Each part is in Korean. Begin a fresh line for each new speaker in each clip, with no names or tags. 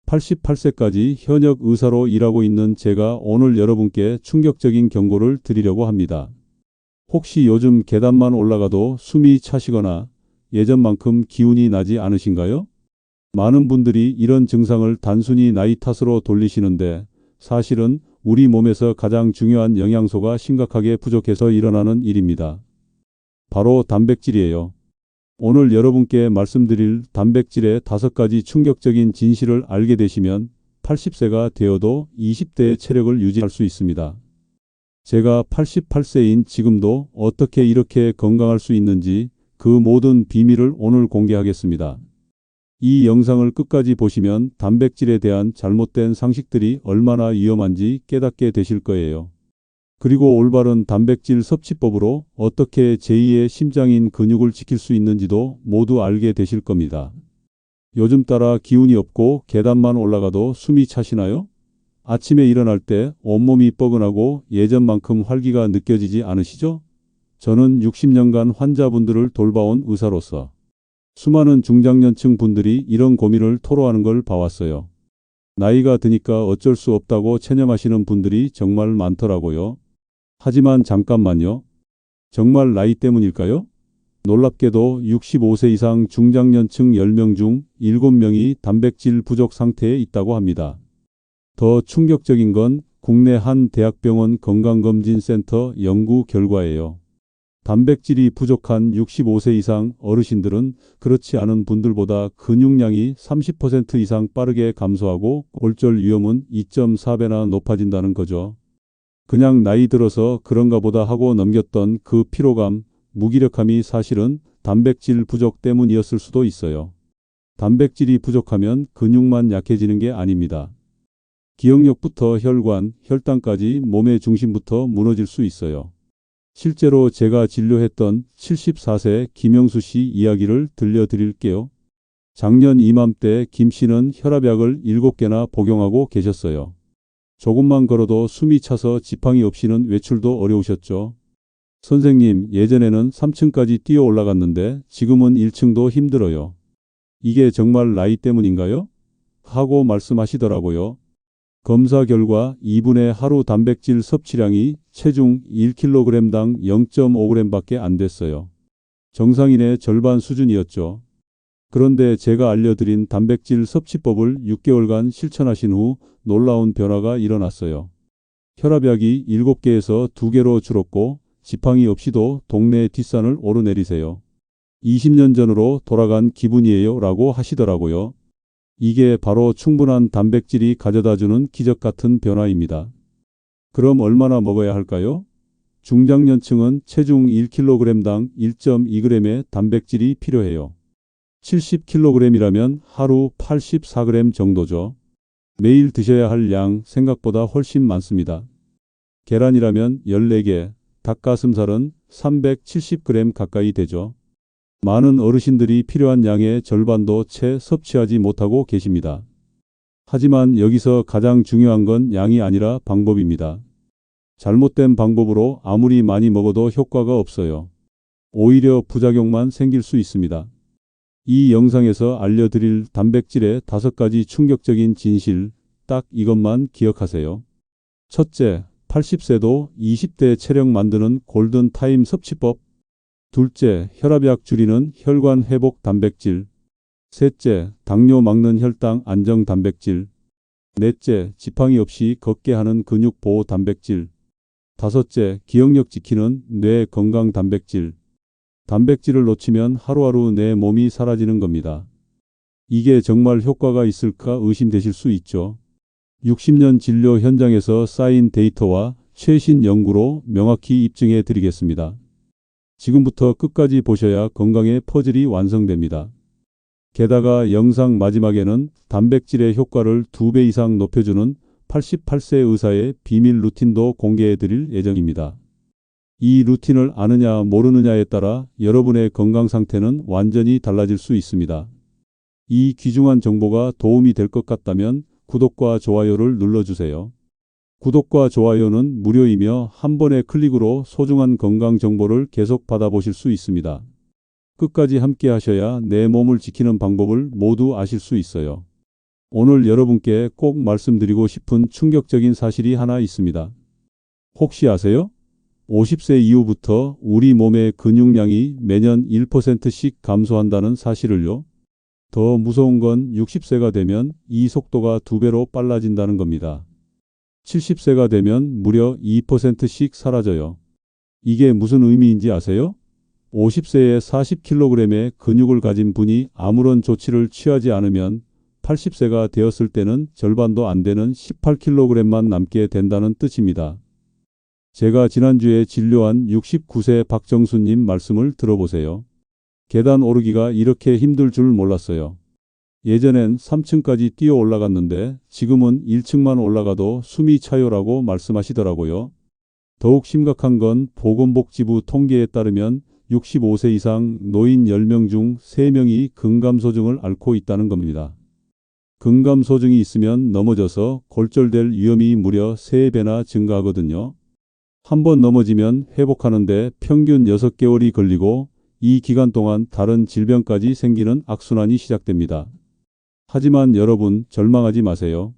88세까지 현역 의사로 일하고 있는 제가 오늘 여러분께 충격적인 경고를 드리려고 합니다. 혹시 요즘 계단만 올라가도 숨이 차시거나 예전만큼 기운이 나지 않으신가요? 많은 분들이 이런 증상을 단순히 나이 탓으로 돌리시는데 사실은 우리 몸에서 가장 중요한 영양소가 심각하게 부족해서 일어나는 일입니다. 바로 단백질이에요. 오늘 여러분께 말씀드릴 단백질의 5가지 충격적인 진실을 알게 되시면 80세가 되어도 20대의 체력을 유지할 수 있습니다. 제가 88세인 지금도 어떻게 이렇게 건강할 수 있는지 그 모든 비밀을 오늘 공개하겠습니다. 이 영상을 끝까지 보시면 단백질에 대한 잘못된 상식들이 얼마나 위험한지 깨닫게 되실 거예요. 그리고 올바른 단백질 섭취법으로 어떻게 제2의 심장인 근육을 지킬 수 있는지도 모두 알게 되실 겁니다. 요즘 따라 기운이 없고 계단만 올라가도 숨이 차시나요? 아침에 일어날 때 온몸이 뻐근하고 예전만큼 활기가 느껴지지 않으시죠? 저는 60년간 환자분들을 돌봐온 의사로서 수많은 중장년층 분들이 이런 고민을 토로하는 걸 봐왔어요. 나이가 드니까 어쩔 수 없다고 체념하시는 분들이 정말 많더라고요. 하지만 잠깐만요. 정말 나이 때문일까요? 놀랍게도 65세 이상 중장년층 10명 중 7명이 단백질 부족 상태에 있다고 합니다. 더 충격적인 건 국내 한 대학병원 건강검진센터 연구 결과예요. 단백질이 부족한 65세 이상 어르신들은 그렇지 않은 분들보다 근육량이 30% 이상 빠르게 감소하고 골절 위험은 2.4배나 높아진다는 거죠. 그냥 나이 들어서 그런가 보다 하고 넘겼던 그 피로감, 무기력함이 사실은 단백질 부족 때문이었을 수도 있어요. 단백질이 부족하면 근육만 약해지는 게 아닙니다. 기억력부터 혈관, 혈당까지 몸의 중심부터 무너질 수 있어요. 실제로 제가 진료했던 74세 김영수 씨 이야기를 들려드릴게요. 작년 이맘때 김 씨는 혈압약을 7개나 복용하고 계셨어요. 조금만 걸어도 숨이 차서 지팡이 없이는 외출도 어려우셨죠. 선생님, 예전에는 3층까지 뛰어 올라갔는데 지금은 1층도 힘들어요. 이게 정말 나이 때문인가요? 하고 말씀하시더라고요. 검사 결과 이분의 하루 단백질 섭취량이 체중 1kg당 0.5g밖에 안 됐어요. 정상인의 절반 수준이었죠. 그런데 제가 알려드린 단백질 섭취법을 6개월간 실천하신 후 놀라운 변화가 일어났어요. 혈압약이 7개에서 2개로 줄었고 지팡이 없이도 동네 뒷산을 오르내리세요. 20년 전으로 돌아간 기분이에요 라고 하시더라고요. 이게 바로 충분한 단백질이 가져다주는 기적 같은 변화입니다. 그럼 얼마나 먹어야 할까요? 중장년층은 체중 1kg당 1.2g의 단백질이 필요해요. 70kg이라면 하루 84g 정도죠. 매일 드셔야 할 양 생각보다 훨씬 많습니다. 계란이라면 14개, 닭가슴살은 370g 가까이 되죠. 많은 어르신들이 필요한 양의 절반도 채 섭취하지 못하고 계십니다. 하지만 여기서 가장 중요한 건 양이 아니라 방법입니다. 잘못된 방법으로 아무리 많이 먹어도 효과가 없어요. 오히려 부작용만 생길 수 있습니다. 이 영상에서 알려드릴 단백질의 5가지 충격적인 진실, 딱 이것만 기억하세요. 첫째, 80세도 20대 체력 만드는 골든타임 섭취법. 둘째, 혈압약 줄이는 혈관 회복 단백질. 셋째, 당뇨 막는 혈당 안정 단백질. 넷째, 지팡이 없이 걷게 하는 근육 보호 단백질. 다섯째, 기억력 지키는 뇌 건강 단백질. 단백질을 놓치면 하루하루 내 몸이 사라지는 겁니다. 이게 정말 효과가 있을까 의심되실 수 있죠. 60년 진료 현장에서 쌓인 데이터와 최신 연구로 명확히 입증해 드리겠습니다. 지금부터 끝까지 보셔야 건강의 퍼즐이 완성됩니다. 게다가 영상 마지막에는 단백질의 효과를 2배 이상 높여주는 88세 의사의 비밀 루틴도 공개해 드릴 예정입니다. 이 루틴을 아느냐 모르느냐에 따라 여러분의 건강 상태는 완전히 달라질 수 있습니다. 이 귀중한 정보가 도움이 될 것 같다면 구독과 좋아요를 눌러주세요. 구독과 좋아요는 무료이며 한 번의 클릭으로 소중한 건강 정보를 계속 받아보실 수 있습니다. 끝까지 함께 하셔야 내 몸을 지키는 방법을 모두 아실 수 있어요. 오늘 여러분께 꼭 말씀드리고 싶은 충격적인 사실이 하나 있습니다. 혹시 아세요? 50세 이후부터 우리 몸의 근육량이 매년 1%씩 감소한다는 사실을요. 더 무서운 건 60세가 되면 이 속도가 2배로 빨라진다는 겁니다. 70세가 되면 무려 2%씩 사라져요. 이게 무슨 의미인지 아세요? 50세에 40kg의 근육을 가진 분이 아무런 조치를 취하지 않으면 80세가 되었을 때는 절반도 안 되는 18kg만 남게 된다는 뜻입니다. 제가 지난주에 진료한 69세 박정수님 말씀을 들어보세요. 계단 오르기가 이렇게 힘들 줄 몰랐어요. 예전엔 3층까지 뛰어 올라갔는데 지금은 1층만 올라가도 숨이 차요라고 말씀하시더라고요. 더욱 심각한 건 보건복지부 통계에 따르면 65세 이상 노인 10명 중 3명이 근감소증을 앓고 있다는 겁니다. 근감소증이 있으면 넘어져서 골절될 위험이 무려 3배나 증가하거든요. 한번 넘어지면 회복하는데 평균 6개월이 걸리고 이 기간 동안 다른 질병까지 생기는 악순환이 시작됩니다. 하지만 여러분 절망하지 마세요.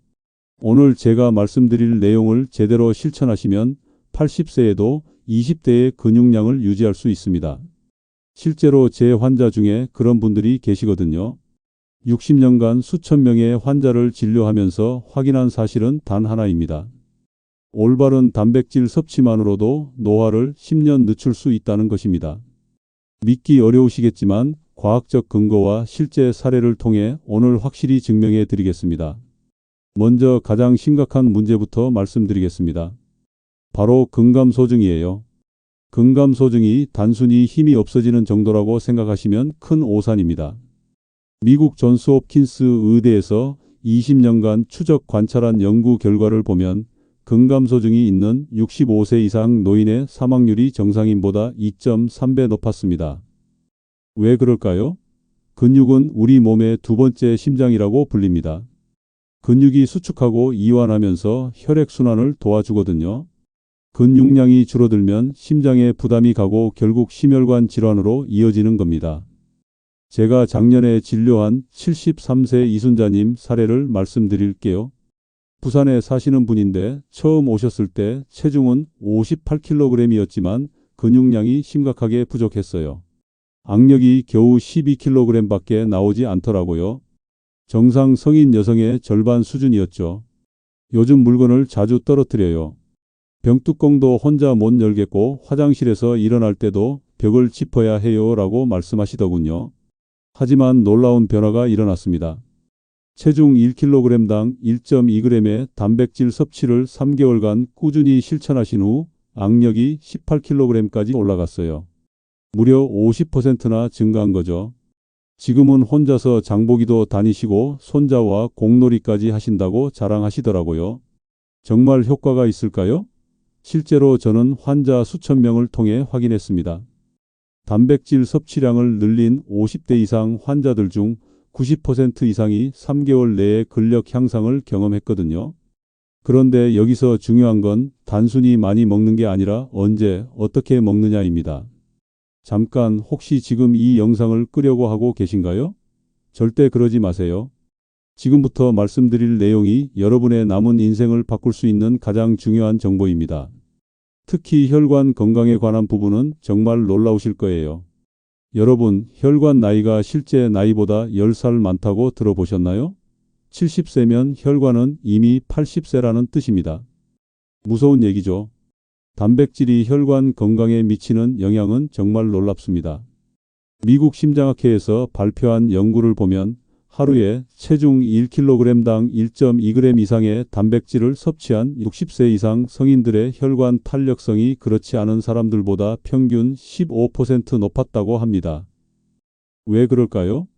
오늘 제가 말씀드릴 내용을 제대로 실천하시면 80세에도 20대의 근육량을 유지할 수 있습니다. 실제로 제 환자 중에 그런 분들이 계시거든요. 60년간 수천 명의 환자를 진료하면서 확인한 사실은 단 하나입니다. 올바른 단백질 섭취만으로도 노화를 10년 늦출 수 있다는 것입니다. 믿기 어려우시겠지만 과학적 근거와 실제 사례를 통해 오늘 확실히 증명해 드리겠습니다. 먼저 가장 심각한 문제부터 말씀드리겠습니다. 바로 근감소증이에요. 근감소증이 단순히 힘이 없어지는 정도라고 생각하시면 큰 오산입니다. 미국 존스홉킨스 의대에서 20년간 추적 관찰한 연구 결과를 보면 근감소증이 있는 65세 이상 노인의 사망률이 정상인보다 2.3배 높았습니다. 왜 그럴까요? 근육은 우리 몸의 두 번째 심장이라고 불립니다. 근육이 수축하고 이완하면서 혈액순환을 도와주거든요. 근육량이 줄어들면 심장에 부담이 가고 결국 심혈관 질환으로 이어지는 겁니다. 제가 작년에 진료한 73세 이순자님 사례를 말씀드릴게요. 부산에 사시는 분인데 처음 오셨을 때 체중은 58kg이었지만 근육량이 심각하게 부족했어요. 악력이 겨우 12kg밖에 나오지 않더라고요. 정상 성인 여성의 절반 수준이었죠. 요즘 물건을 자주 떨어뜨려요. 병뚜껑도 혼자 못 열겠고 화장실에서 일어날 때도 벽을 짚어야 해요 라고 말씀하시더군요. 하지만 놀라운 변화가 일어났습니다. 체중 1kg당 1.2g의 단백질 섭취를 3개월간 꾸준히 실천하신 후 악력이 18kg까지 올라갔어요. 무려 50%나 증가한 거죠. 지금은 혼자서 장보기도 다니시고 손자와 공놀이까지 하신다고 자랑하시더라고요. 정말 효과가 있을까요? 실제로 저는 환자 수천 명을 통해 확인했습니다. 단백질 섭취량을 늘린 50대 이상 환자들 중 90% 이상이 3개월 내에 근력 향상을 경험했거든요. 그런데 여기서 중요한 건 단순히 많이 먹는 게 아니라 언제, 어떻게 먹느냐입니다. 잠깐 혹시 지금 이 영상을 끄려고 하고 계신가요? 절대 그러지 마세요. 지금부터 말씀드릴 내용이 여러분의 남은 인생을 바꿀 수 있는 가장 중요한 정보입니다. 특히 혈관 건강에 관한 부분은 정말 놀라우실 거예요. 여러분, 혈관 나이가 실제 나이보다 10살 많다고 들어보셨나요? 70세면 혈관은 이미 80세라는 뜻입니다. 무서운 얘기죠. 단백질이 혈관 건강에 미치는 영향은 정말 놀랍습니다. 미국 심장학회에서 발표한 연구를 보면 하루에 체중 1kg당 1.2g 이상의 단백질을 섭취한 60세 이상 성인들의 혈관 탄력성이 그렇지 않은 사람들보다 평균 15% 높았다고 합니다. 왜 그럴까요?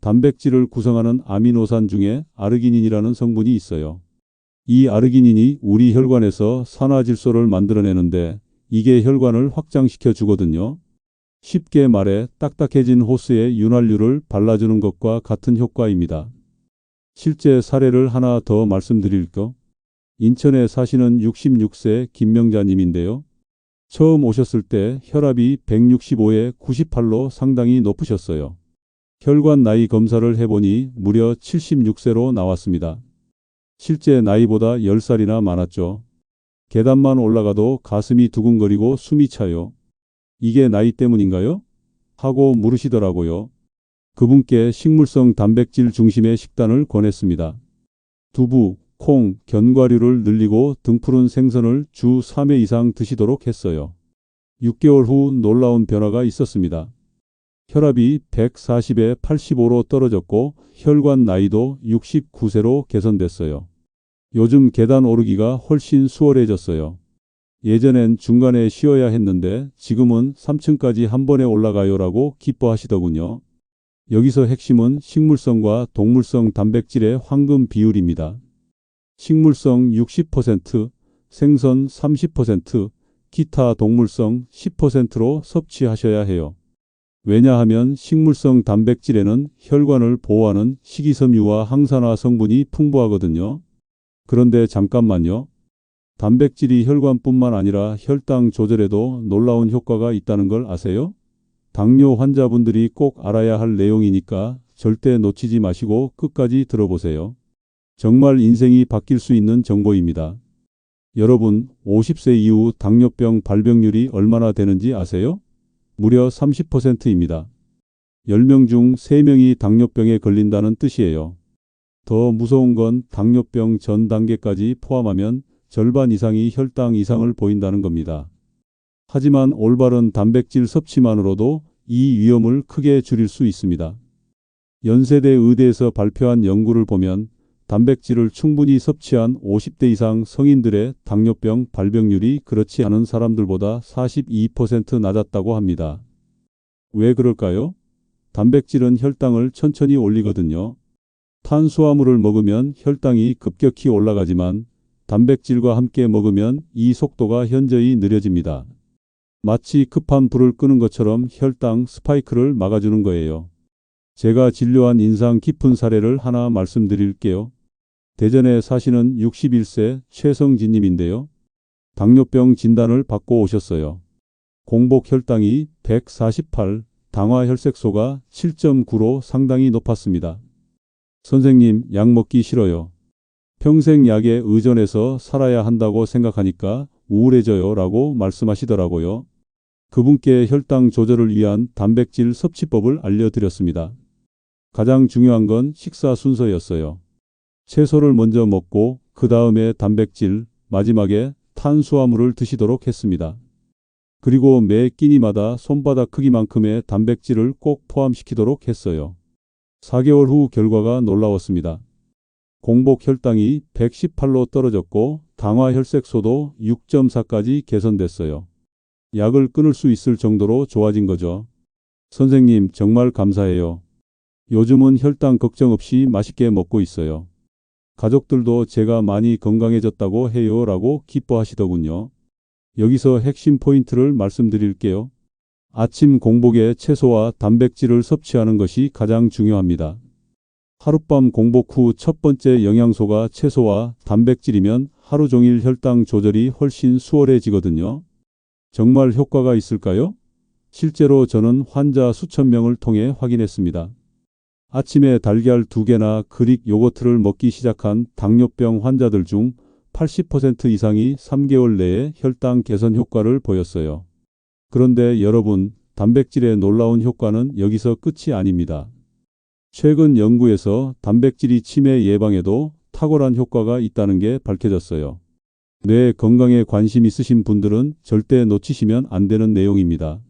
단백질을 구성하는 아미노산 중에 아르기닌이라는 성분이 있어요. 이 아르기닌이 우리 혈관에서 산화질소를 만들어내는데 이게 혈관을 확장시켜 주거든요. 쉽게 말해 딱딱해진 호스에 윤활유를 발라주는 것과 같은 효과입니다. 실제 사례를 하나 더 말씀드릴까? 인천에 사시는 66세 김명자님인데요. 처음 오셨을 때 혈압이 165에 98로 상당히 높으셨어요. 혈관 나이 검사를 해보니 무려 76세로 나왔습니다. 실제 나이보다 10살이나 많았죠. 계단만 올라가도 가슴이 두근거리고 숨이 차요. 이게 나이 때문인가요? 하고 물으시더라고요. 그분께 식물성 단백질 중심의 식단을 권했습니다. 두부, 콩, 견과류를 늘리고 등푸른 생선을 주 3회 이상 드시도록 했어요. 6개월 후 놀라운 변화가 있었습니다. 혈압이 140에 85로 떨어졌고 혈관 나이도 69세로 개선됐어요. 요즘 계단 오르기가 훨씬 수월해졌어요. 예전엔 중간에 쉬어야 했는데 지금은 3층까지 한 번에 올라가요라고 기뻐하시더군요. 여기서 핵심은 식물성과 동물성 단백질의 황금 비율입니다. 식물성 60%, 생선 30%, 기타 동물성 10%로 섭취하셔야 해요. 왜냐하면 식물성 단백질에는 혈관을 보호하는 식이섬유와 항산화 성분이 풍부하거든요. 그런데 잠깐만요. 단백질이 혈관뿐만 아니라 혈당 조절에도 놀라운 효과가 있다는 걸 아세요? 당뇨 환자분들이 꼭 알아야 할 내용이니까 절대 놓치지 마시고 끝까지 들어보세요. 정말 인생이 바뀔 수 있는 정보입니다. 여러분, 50세 이후 당뇨병 발병률이 얼마나 되는지 아세요? 무려 30%입니다. 10명 중 3명이 당뇨병에 걸린다는 뜻이에요. 더 무서운 건 당뇨병 전 단계까지 포함하면 절반 이상이 혈당 이상을 보인다는 겁니다. 하지만 올바른 단백질 섭취만으로도 이 위험을 크게 줄일 수 있습니다. 연세대 의대에서 발표한 연구를 보면 단백질을 충분히 섭취한 50대 이상 성인들의 당뇨병 발병률이 그렇지 않은 사람들보다 42% 낮았다고 합니다. 왜 그럴까요? 단백질은 혈당을 천천히 올리거든요. 탄수화물을 먹으면 혈당이 급격히 올라가지만 단백질과 함께 먹으면 이 속도가 현저히 느려집니다. 마치 급한 불을 끄는 것처럼 혈당 스파이크를 막아주는 거예요. 제가 진료한 인상 깊은 사례를 하나 말씀드릴게요. 대전에 사시는 61세 최성진 님인데요. 당뇨병 진단을 받고 오셨어요. 공복 혈당이 148, 당화 혈색소가 7.9로 상당히 높았습니다. 선생님, 약 먹기 싫어요. 평생 약에 의존해서 살아야 한다고 생각하니까 우울해져요 라고 말씀하시더라고요. 그분께 혈당 조절을 위한 단백질 섭취법을 알려드렸습니다. 가장 중요한 건 식사 순서였어요. 채소를 먼저 먹고 그 다음에 단백질, 마지막에 탄수화물을 드시도록 했습니다. 그리고 매 끼니마다 손바닥 크기만큼의 단백질을 꼭 포함시키도록 했어요. 4개월 후 결과가 놀라웠습니다. 공복 혈당이 118로 떨어졌고 당화 혈색소도 6.4까지 개선됐어요. 약을 끊을 수 있을 정도로 좋아진 거죠. 선생님, 정말 감사해요. 요즘은 혈당 걱정 없이 맛있게 먹고 있어요. 가족들도 제가 많이 건강해졌다고 해요 라고 기뻐하시더군요. 여기서 핵심 포인트를 말씀드릴게요. 아침 공복에 채소와 단백질을 섭취하는 것이 가장 중요합니다. 하룻밤 공복 후 첫 번째 영양소가 채소와 단백질이면 하루 종일 혈당 조절이 훨씬 수월해지거든요. 정말 효과가 있을까요? 실제로 저는 환자 수천 명을 통해 확인했습니다. 아침에 달걀 2개나 그릭 요거트를 먹기 시작한 당뇨병 환자들 중 80% 이상이 3개월 내에 혈당 개선 효과를 보였어요. 그런데 여러분, 단백질의 놀라운 효과는 여기서 끝이 아닙니다. 최근 연구에서 단백질이 치매 예방에도 탁월한 효과가 있다는 게 밝혀졌어요. 뇌 건강에 관심 있으신 분들은 절대 놓치시면 안 되는 내용입니다.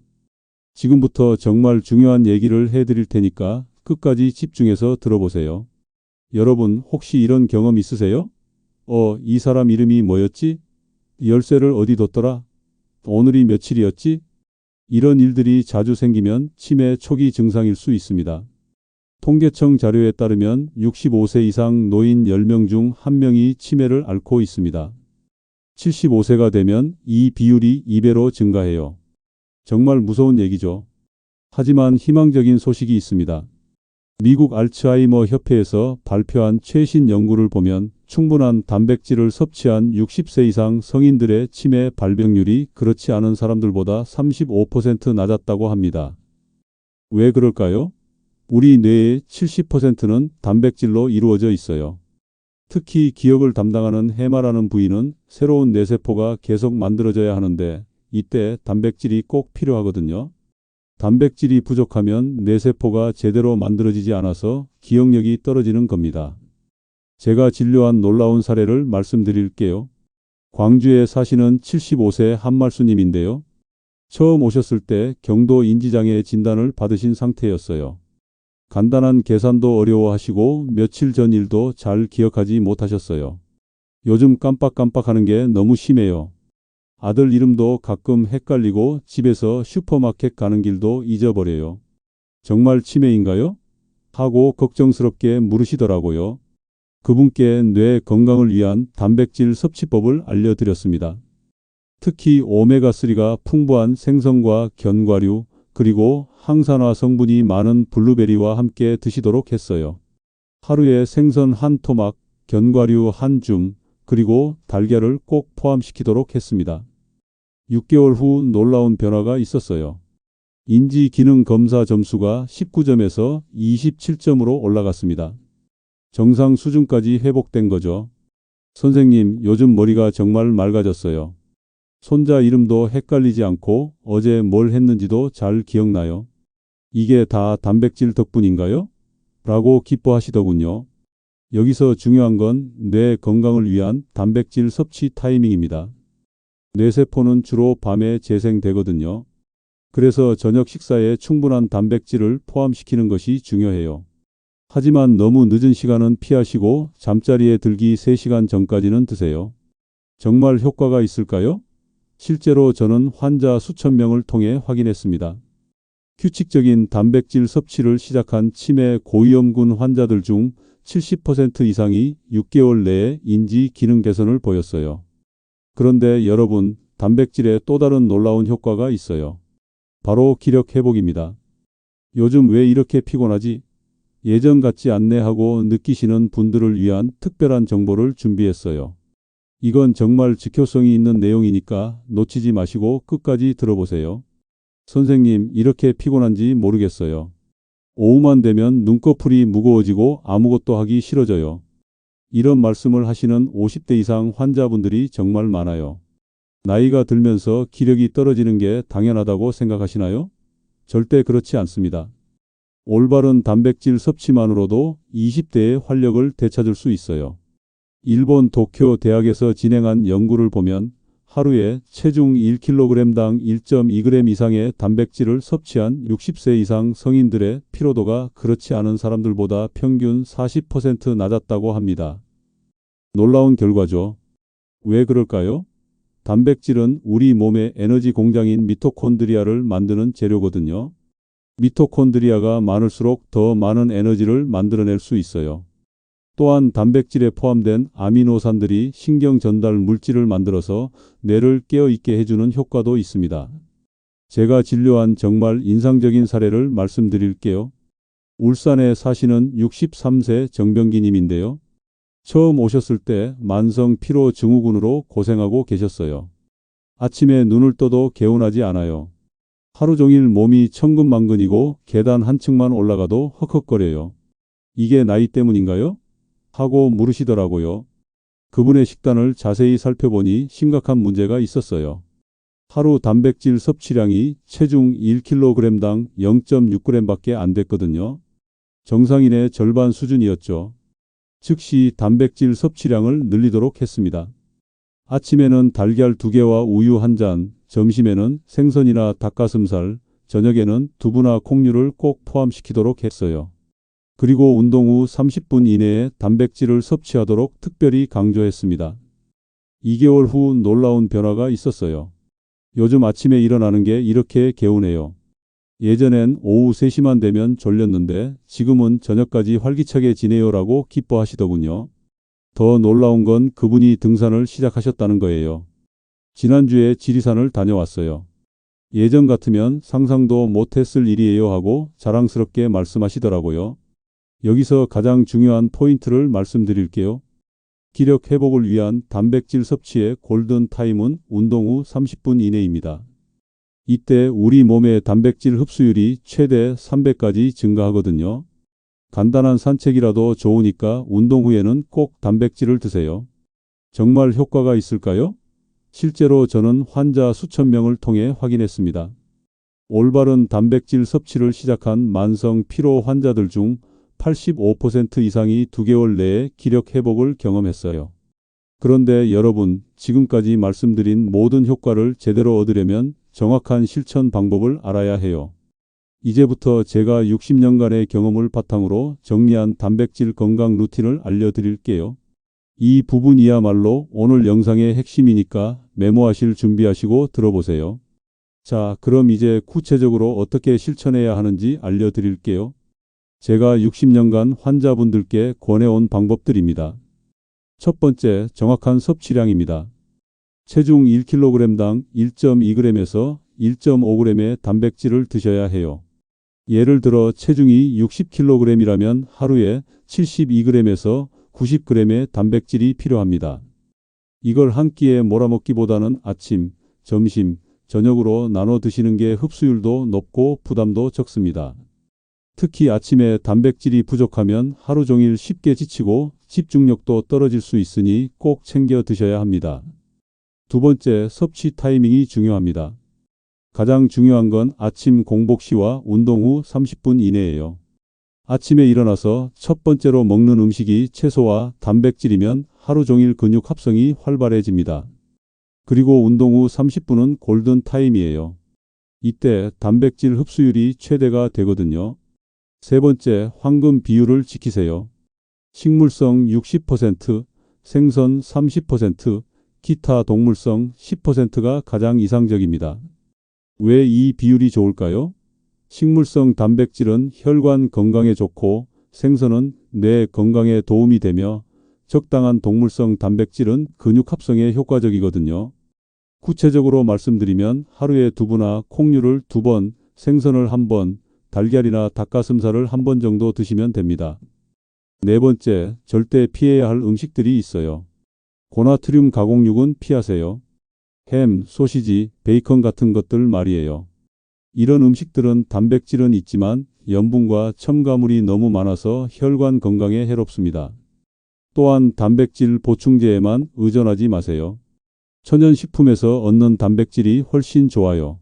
지금부터 정말 중요한 얘기를 해드릴 테니까 끝까지 집중해서 들어보세요. 여러분, 혹시 이런 경험 있으세요? 이 사람 이름이 뭐였지? 열쇠를 어디 뒀더라? 오늘이 며칠이었지? 이런 일들이 자주 생기면 치매 초기 증상일 수 있습니다. 통계청 자료에 따르면 65세 이상 노인 10명 중 1명이 치매를 앓고 있습니다. 75세가 되면 이 비율이 2배로 증가해요. 정말 무서운 얘기죠. 하지만 희망적인 소식이 있습니다. 미국 알츠하이머 협회에서 발표한 최신 연구를 보면 충분한 단백질을 섭취한 60세 이상 성인들의 치매 발병률이 그렇지 않은 사람들보다 35% 낮았다고 합니다. 왜 그럴까요? 우리 뇌의 70%는 단백질로 이루어져 있어요. 특히 기억을 담당하는 해마라는 부위는 새로운 뇌세포가 계속 만들어져야 하는데 이때 단백질이 꼭 필요하거든요. 단백질이 부족하면 뇌세포가 제대로 만들어지지 않아서 기억력이 떨어지는 겁니다. 제가 진료한 놀라운 사례를 말씀드릴게요. 광주에 사시는 75세 한말수님인데요. 처음 오셨을 때 경도 인지장애 진단을 받으신 상태였어요. 간단한 계산도 어려워하시고 며칠 전 일도 잘 기억하지 못하셨어요. 요즘 깜빡깜빡하는 게 너무 심해요. 아들 이름도 가끔 헷갈리고 집에서 슈퍼마켓 가는 길도 잊어버려요. 정말 치매인가요? 하고 걱정스럽게 물으시더라고요. 그분께 뇌 건강을 위한 단백질 섭취법을 알려드렸습니다. 특히 오메가3가 풍부한 생선과 견과류, 그리고 항산화 성분이 많은 블루베리와 함께 드시도록 했어요. 하루에 생선 한 토막, 견과류 한 줌, 그리고 달걀을 꼭 포함시키도록 했습니다. 6개월 후 놀라운 변화가 있었어요. 인지 기능 검사 점수가 19점에서 27점으로 올라갔습니다. 정상 수준까지 회복된 거죠. 선생님, 요즘 머리가 정말 맑아졌어요. 손자 이름도 헷갈리지 않고 어제 뭘 했는지도 잘 기억나요. 이게 다 단백질 덕분인가요? 라고 기뻐하시더군요. 여기서 중요한 건 뇌 건강을 위한 단백질 섭취 타이밍입니다. 뇌세포는 주로 밤에 재생되거든요. 그래서 저녁 식사에 충분한 단백질을 포함시키는 것이 중요해요. 하지만 너무 늦은 시간은 피하시고 잠자리에 들기 3시간 전까지는 드세요. 정말 효과가 있을까요? 실제로 저는 환자 수천 명을 통해 확인했습니다. 규칙적인 단백질 섭취를 시작한 치매 고위험군 환자들 중 70% 이상이 6개월 내에 인지 기능 개선을 보였어요. 그런데 여러분, 단백질에 또 다른 놀라운 효과가 있어요. 바로 기력 회복입니다. 요즘 왜 이렇게 피곤하지? 예전 같지 않네 하고 느끼시는 분들을 위한 특별한 정보를 준비했어요. 이건 정말 직효성이 있는 내용이니까 놓치지 마시고 끝까지 들어보세요. 선생님, 이렇게 피곤한지 모르겠어요. 오후만 되면 눈꺼풀이 무거워지고 아무것도 하기 싫어져요. 이런 말씀을 하시는 50대 이상 환자분들이 정말 많아요. 나이가 들면서 기력이 떨어지는 게 당연하다고 생각하시나요? 절대 그렇지 않습니다. 올바른 단백질 섭취만으로도 20대의 활력을 되찾을 수 있어요. 일본 도쿄 대학에서 진행한 연구를 보면 하루에 체중 1kg당 1.2g 이상의 단백질을 섭취한 60세 이상 성인들의 피로도가 그렇지 않은 사람들보다 평균 40% 낮았다고 합니다. 놀라운 결과죠. 왜 그럴까요? 단백질은 우리 몸의 에너지 공장인 미토콘드리아를 만드는 재료거든요. 미토콘드리아가 많을수록 더 많은 에너지를 만들어낼 수 있어요. 또한 단백질에 포함된 아미노산들이 신경 전달 물질을 만들어서 뇌를 깨어있게 해주는 효과도 있습니다. 제가 진료한 정말 인상적인 사례를 말씀드릴게요. 울산에 사시는 63세 정병기님인데요. 처음 오셨을 때 만성 피로 증후군으로 고생하고 계셨어요. 아침에 눈을 떠도 개운하지 않아요. 하루 종일 몸이 천근만근이고 계단 한 층만 올라가도 헉헉거려요. 이게 나이 때문인가요? 하고 물으시더라고요. 그분의 식단을 자세히 살펴보니 심각한 문제가 있었어요. 하루 단백질 섭취량이 체중 1kg당 0.6g밖에 안 됐거든요. 정상인의 절반 수준이었죠. 즉시 단백질 섭취량을 늘리도록 했습니다. 아침에는 달걀 2개와 우유 1잔, 점심에는 생선이나 닭가슴살, 저녁에는 두부나 콩류를 꼭 포함시키도록 했어요. 그리고 운동 후 30분 이내에 단백질을 섭취하도록 특별히 강조했습니다. 2개월 후 놀라운 변화가 있었어요. 요즘 아침에 일어나는 게 이렇게 개운해요. 예전엔 오후 3시만 되면 졸렸는데 지금은 저녁까지 활기차게 지내요라고 기뻐하시더군요. 더 놀라운 건 그분이 등산을 시작하셨다는 거예요. 지난주에 지리산을 다녀왔어요. 예전 같으면 상상도 못했을 일이에요 하고 자랑스럽게 말씀하시더라고요. 여기서 가장 중요한 포인트를 말씀드릴게요. 기력 회복을 위한 단백질 섭취의 골든 타임은 운동 후 30분 이내입니다. 이때 우리 몸의 단백질 흡수율이 최대 3배까지 증가하거든요. 간단한 산책이라도 좋으니까 운동 후에는 꼭 단백질을 드세요. 정말 효과가 있을까요? 실제로 저는 환자 수천 명을 통해 확인했습니다. 올바른 단백질 섭취를 시작한 만성 피로 환자들 중 85% 이상이 2개월 내에 기력 회복을 경험했어요. 그런데 여러분, 지금까지 말씀드린 모든 효과를 제대로 얻으려면 정확한 실천 방법을 알아야 해요. 이제부터 제가 60년간의 경험을 바탕으로 정리한 단백질 건강 루틴을 알려드릴게요. 이 부분이야말로 오늘 영상의 핵심이니까 메모하실 준비하시고 들어보세요. 자, 그럼 이제 구체적으로 어떻게 실천해야 하는지 알려드릴게요. 제가 60년간 환자분들께 권해온 방법들입니다. 첫 번째, 정확한 섭취량입니다. 체중 1kg당 1.2g에서 1.5g의 단백질을 드셔야 해요. 예를 들어 체중이 60kg이라면 하루에 72g에서 90g의 단백질이 필요합니다. 이걸 한 끼에 몰아먹기보다는 아침, 점심, 저녁으로 나눠 드시는 게 흡수율도 높고 부담도 적습니다. 특히 아침에 단백질이 부족하면 하루 종일 쉽게 지치고 집중력도 떨어질 수 있으니 꼭 챙겨 드셔야 합니다. 두 번째, 섭취 타이밍이 중요합니다. 가장 중요한 건 아침 공복 시와 운동 후 30분 이내예요. 아침에 일어나서 첫 번째로 먹는 음식이 채소와 단백질이면 하루 종일 근육 합성이 활발해집니다. 그리고 운동 후 30분은 골든 타임이에요. 이때 단백질 흡수율이 최대가 되거든요. 세 번째, 황금 비율을 지키세요. 식물성 60%, 생선 30%, 기타 동물성 10%가 가장 이상적입니다. 왜 이 비율이 좋을까요? 식물성 단백질은 혈관 건강에 좋고 생선은 뇌 건강에 도움이 되며 적당한 동물성 단백질은 근육 합성에 효과적이거든요. 구체적으로 말씀드리면 하루에 두부나 콩류를 2번, 생선을 1번, 달걀이나 닭가슴살을 1번 정도 드시면 됩니다. 네 번째, 절대 피해야 할 음식들이 있어요. 고나트륨 가공육은 피하세요. 햄, 소시지, 베이컨 같은 것들 말이에요. 이런 음식들은 단백질은 있지만 염분과 첨가물이 너무 많아서 혈관 건강에 해롭습니다. 또한 단백질 보충제에만 의존하지 마세요. 천연식품에서 얻는 단백질이 훨씬 좋아요.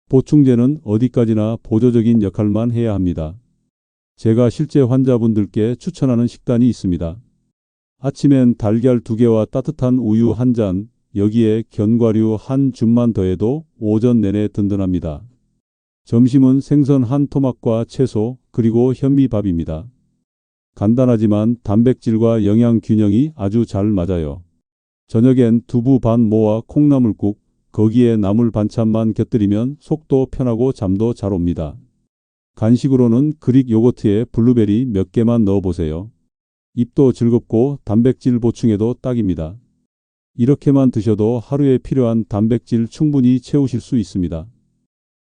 보충제는 어디까지나 보조적인 역할만 해야 합니다. 제가 실제 환자분들께 추천하는 식단이 있습니다. 아침엔 달걀 2개와 따뜻한 우유 1잔, 여기에 견과류 한 줌만 더해도 오전 내내 든든합니다. 점심은 생선 1토막과 채소, 그리고 현미밥입니다. 간단하지만 단백질과 영양 균형이 아주 잘 맞아요. 저녁엔 두부 반 모와 콩나물국, 거기에 나물 반찬만 곁들이면 속도 편하고 잠도 잘 옵니다. 간식으로는 그릭 요거트에 블루베리 몇 개만 넣어보세요. 입도 즐겁고 단백질 보충에도 딱입니다. 이렇게만 드셔도 하루에 필요한 단백질 충분히 채우실 수 있습니다.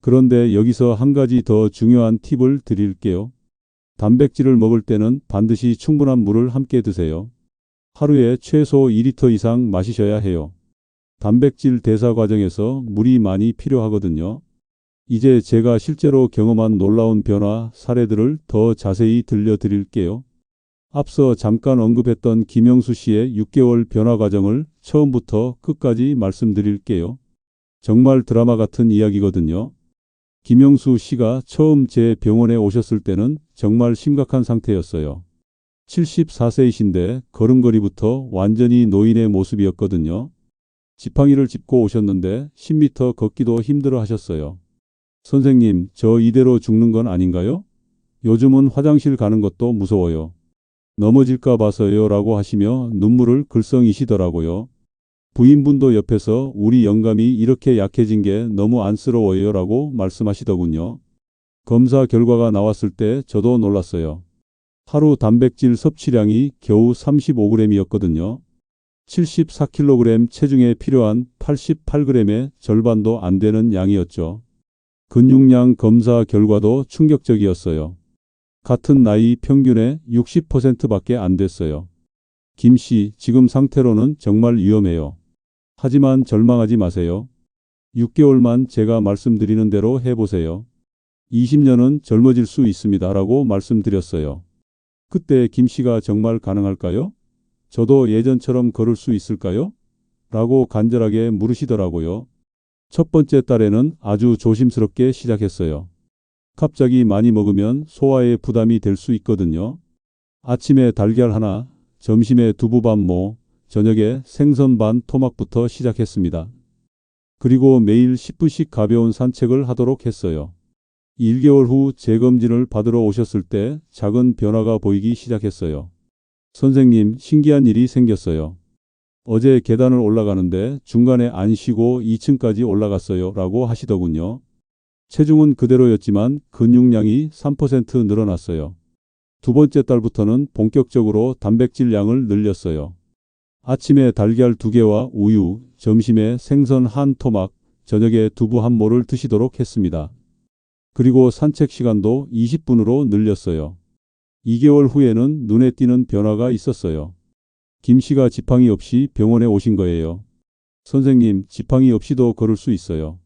그런데 여기서 한 가지 더 중요한 팁을 드릴게요. 단백질을 먹을 때는 반드시 충분한 물을 함께 드세요. 하루에 최소 2리터 이상 마시셔야 해요. 단백질 대사 과정에서 물이 많이 필요하거든요. 이제 제가 실제로 경험한 놀라운 변화 사례들을 더 자세히 들려드릴게요. 앞서 잠깐 언급했던 김영수 씨의 6개월 변화 과정을 처음부터 끝까지 말씀드릴게요. 정말 드라마 같은 이야기거든요. 김영수 씨가 처음 제 병원에 오셨을 때는 정말 심각한 상태였어요. 74세이신데 걸음걸이부터 완전히 노인의 모습이었거든요. 지팡이를 짚고 오셨는데 10m 걷기도 힘들어 하셨어요. 선생님, 저 이대로 죽는 건 아닌가요? 요즘은 화장실 가는 것도 무서워요. 넘어질까 봐서요 라고 하시며 눈물을 글썽이시더라고요. 부인분도 옆에서 우리 영감이 이렇게 약해진 게 너무 안쓰러워요 라고 말씀하시더군요. 검사 결과가 나왔을 때 저도 놀랐어요. 하루 단백질 섭취량이 겨우 35g이었거든요. 74kg 체중에 필요한 88g의 절반도 안 되는 양이었죠. 근육량 검사 결과도 충격적이었어요. 같은 나이 평균의 60%밖에 안 됐어요. 김 씨, 지금 상태로는 정말 위험해요. 하지만 절망하지 마세요. 6개월만 제가 말씀드리는 대로 해보세요. 20년은 젊어질 수 있습니다. 라고 말씀드렸어요. 그때 김 씨가 정말 가능할까요? 저도 예전처럼 걸을 수 있을까요? 라고 간절하게 물으시더라고요. 첫 번째 달에는 아주 조심스럽게 시작했어요. 갑자기 많이 먹으면 소화에 부담이 될 수 있거든요. 아침에 달걀 하나, 점심에 두부 반 모, 저녁에 생선 반 토막부터 시작했습니다. 그리고 매일 10분씩 가벼운 산책을 하도록 했어요. 1개월 후 재검진을 받으러 오셨을 때 작은 변화가 보이기 시작했어요. 선생님, 신기한 일이 생겼어요. 어제 계단을 올라가는데 중간에 안 쉬고 2층까지 올라갔어요. 라고 하시더군요. 체중은 그대로였지만 근육량이 3% 늘어났어요. 두 번째 달부터는 본격적으로 단백질 양을 늘렸어요. 아침에 달걀 2개와 우유, 점심에 생선 한 토막, 저녁에 두부 한 모를 드시도록 했습니다. 그리고 산책 시간도 20분으로 늘렸어요. 2개월 후에는 눈에 띄는 변화가 있었어요. 김 씨가 지팡이 없이 병원에 오신 거예요. 선생님, 지팡이 없이도 걸을 수 있어요.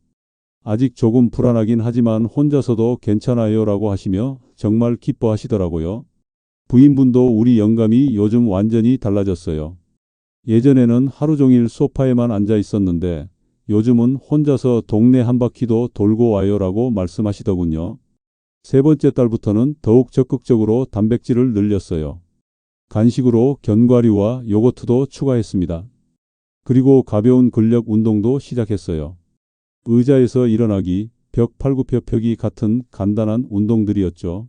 아직 조금 불안하긴 하지만 혼자서도 괜찮아요. 라고 하시며 정말 기뻐하시더라고요. 부인분도 우리 영감이 요즘 완전히 달라졌어요. 예전에는 하루 종일 소파에만 앉아 있었는데 요즘은 혼자서 동네 한 바퀴도 돌고 와요. 라고 말씀하시더군요. 세 번째 달부터는 더욱 적극적으로 단백질을 늘렸어요. 간식으로 견과류와 요거트도 추가했습니다. 그리고 가벼운 근력 운동도 시작했어요. 의자에서 일어나기, 벽 팔굽혀펴기 같은 간단한 운동들이었죠.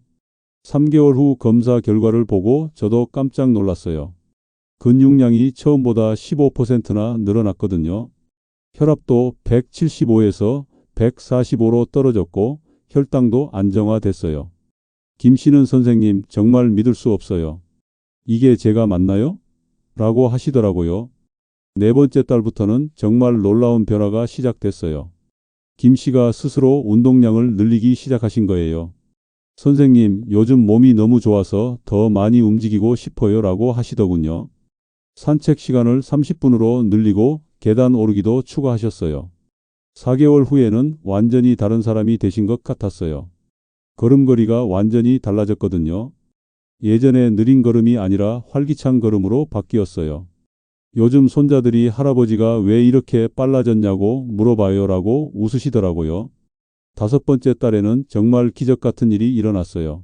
3개월 후 검사 결과를 보고 저도 깜짝 놀랐어요. 근육량이 처음보다 15%나 늘어났거든요. 혈압도 175에서 145로 떨어졌고 혈당도 안정화됐어요. 김 씨는 선생님, 정말 믿을 수 없어요. 이게 제가 맞나요? 라고 하시더라고요. 네 번째 달부터는 정말 놀라운 변화가 시작됐어요. 김 씨가 스스로 운동량을 늘리기 시작하신 거예요. 선생님, 요즘 몸이 너무 좋아서 더 많이 움직이고 싶어요. 라고 하시더군요. 산책 시간을 30분으로 늘리고 계단 오르기도 추가하셨어요. 4개월 후에는 완전히 다른 사람이 되신 것 같았어요. 걸음걸이가 완전히 달라졌거든요. 예전에 느린 걸음이 아니라 활기찬 걸음으로 바뀌었어요. 요즘 손자들이 할아버지가 왜 이렇게 빨라졌냐고 물어봐요. 라고 웃으시더라고요. 5번째 달에는 정말 기적 같은 일이 일어났어요.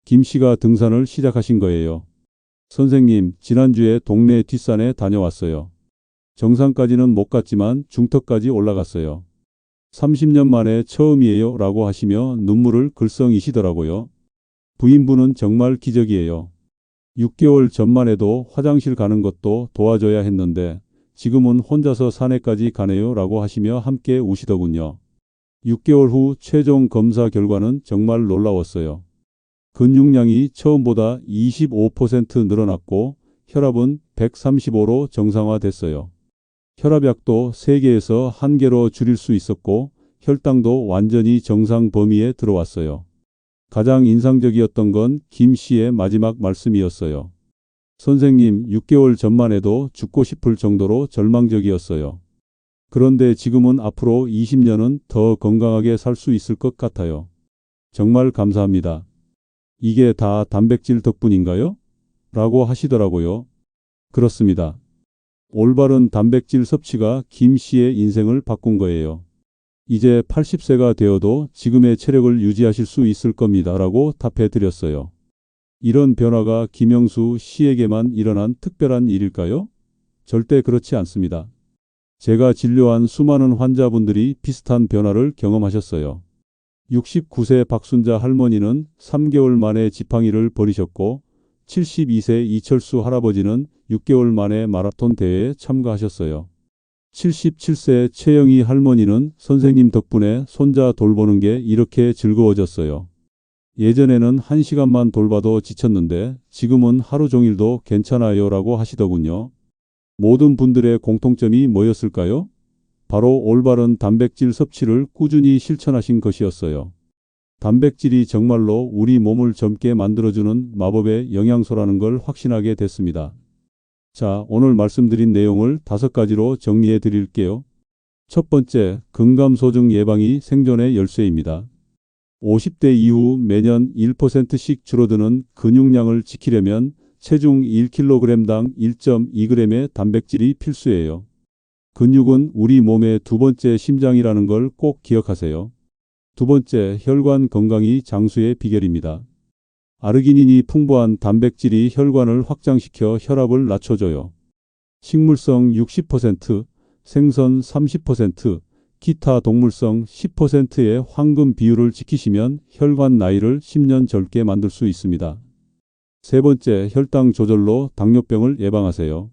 김 씨가 등산을 시작하신 거예요. 선생님, 지난주에 동네 뒷산에 다녀왔어요. 정상까지는 못 갔지만 중턱까지 올라갔어요. 30년 만에 처음이에요. 라고 하시며 눈물을 글썽이시더라고요. 부인분은 정말 기적이에요. 6개월 전만 해도 화장실 가는 것도 도와줘야 했는데 지금은 혼자서 산에까지 가네요. 라고 하시며 함께 우시더군요. 6개월 후 최종 검사 결과는 정말 놀라웠어요. 근육량이 처음보다 25% 늘어났고 혈압은 135로 정상화됐어요. 혈압약도 3개에서 1개로 줄일 수 있었고 혈당도 완전히 정상 범위에 들어왔어요. 가장 인상적이었던 건 김 씨의 마지막 말씀이었어요. 선생님, 6개월 전만 해도 죽고 싶을 정도로 절망적이었어요. 그런데 지금은 앞으로 20년은 더 건강하게 살 수 있을 것 같아요. 정말 감사합니다. 이게 다 단백질 덕분인가요? 라고 하시더라고요. 그렇습니다. 올바른 단백질 섭취가 김 씨의 인생을 바꾼 거예요. 이제 80세가 되어도 지금의 체력을 유지하실 수 있을 겁니다. 라고 답해 드렸어요. 이런 변화가 김영수 씨에게만 일어난 특별한 일일까요? 절대 그렇지 않습니다. 제가 진료한 수많은 환자분들이 비슷한 변화를 경험하셨어요. 69세 박순자 할머니는 3개월 만에 지팡이를 버리셨고 72세 이철수 할아버지는 6개월 만에 마라톤 대회에 참가하셨어요. 77세 최영희 할머니는 선생님 덕분에 손자 돌보는 게 이렇게 즐거워졌어요. 예전에는 1시간만 돌봐도 지쳤는데 지금은 하루 종일도 괜찮아요. 라고 하시더군요. 모든 분들의 공통점이 뭐였을까요? 바로 올바른 단백질 섭취를 꾸준히 실천하신 것이었어요. 단백질이 정말로 우리 몸을 젊게 만들어주는 마법의 영양소라는 걸 확신하게 됐습니다. 자, 오늘 말씀드린 내용을 5가지로 정리해 드릴게요. 첫 번째, 근감소증 예방이 생존의 열쇠입니다. 50대 이후 매년 1%씩 줄어드는 근육량을 지키려면 체중 1kg당 1.2g의 단백질이 필수예요. 근육은 우리 몸의 두 번째 심장이라는 걸 꼭 기억하세요. 두 번째, 혈관 건강이 장수의 비결입니다. 아르기닌이 풍부한 단백질이 혈관을 확장시켜 혈압을 낮춰줘요. 식물성 60%, 생선 30%, 기타 동물성 10%의 황금 비율을 지키시면 혈관 나이를 10년 젊게 만들 수 있습니다. 세 번째, 혈당 조절로 당뇨병을 예방하세요.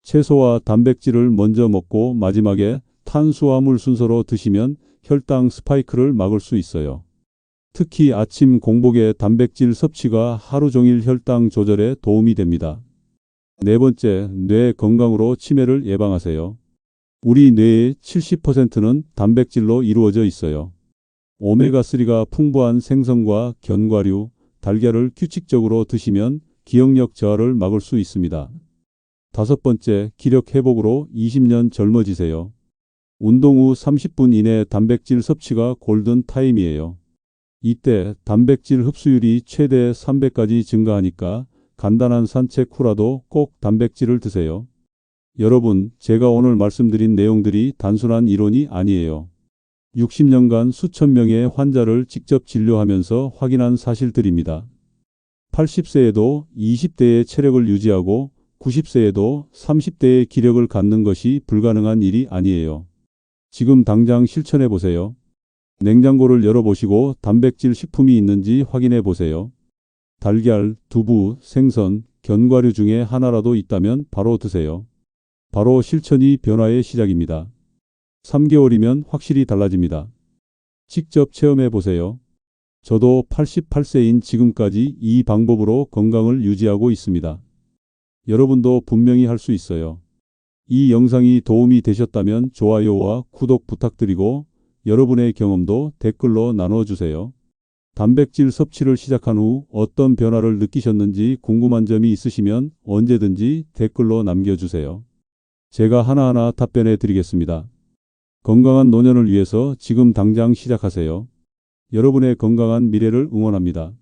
채소와 단백질을 먼저 먹고 마지막에 탄수화물 순서로 드시면 혈당 스파이크를 막을 수 있어요. 특히 아침 공복의 단백질 섭취가 하루 종일 혈당 조절에 도움이 됩니다. 네 번째, 뇌 건강으로 치매를 예방하세요. 우리 뇌의 70%는 단백질로 이루어져 있어요. 오메가3가 풍부한 생선과 견과류, 달걀을 규칙적으로 드시면 기억력 저하를 막을 수 있습니다. 다섯 번째, 기력 회복으로 20년 젊어지세요. 운동 후 30분 이내 단백질 섭취가 골든 타임이에요. 이때 단백질 흡수율이 최대 300까지 증가하니까 간단한 산책 후라도 꼭 단백질을 드세요. 여러분, 제가 오늘 말씀드린 내용들이 단순한 이론이 아니에요. 60년간 수천 명의 환자를 직접 진료하면서 확인한 사실들입니다. 80세에도 20대의 체력을 유지하고 90세에도 30대의 기력을 갖는 것이 불가능한 일이 아니에요. 지금 당장 실천해 보세요. 냉장고를 열어보시고 단백질 식품이 있는지 확인해 보세요. 달걀, 두부, 생선, 견과류 중에 하나라도 있다면 바로 드세요. 바로 실천이 변화의 시작입니다. 3개월이면 확실히 달라집니다. 직접 체험해 보세요. 저도 88세인 지금까지 이 방법으로 건강을 유지하고 있습니다. 여러분도 분명히 할 수 있어요. 이 영상이 도움이 되셨다면 좋아요와 구독 부탁드리고 여러분의 경험도 댓글로 나눠주세요. 단백질 섭취를 시작한 후 어떤 변화를 느끼셨는지 궁금한 점이 있으시면 언제든지 댓글로 남겨주세요. 제가 하나하나 답변해 드리겠습니다. 건강한 노년을 위해서 지금 당장 시작하세요. 여러분의 건강한 미래를 응원합니다.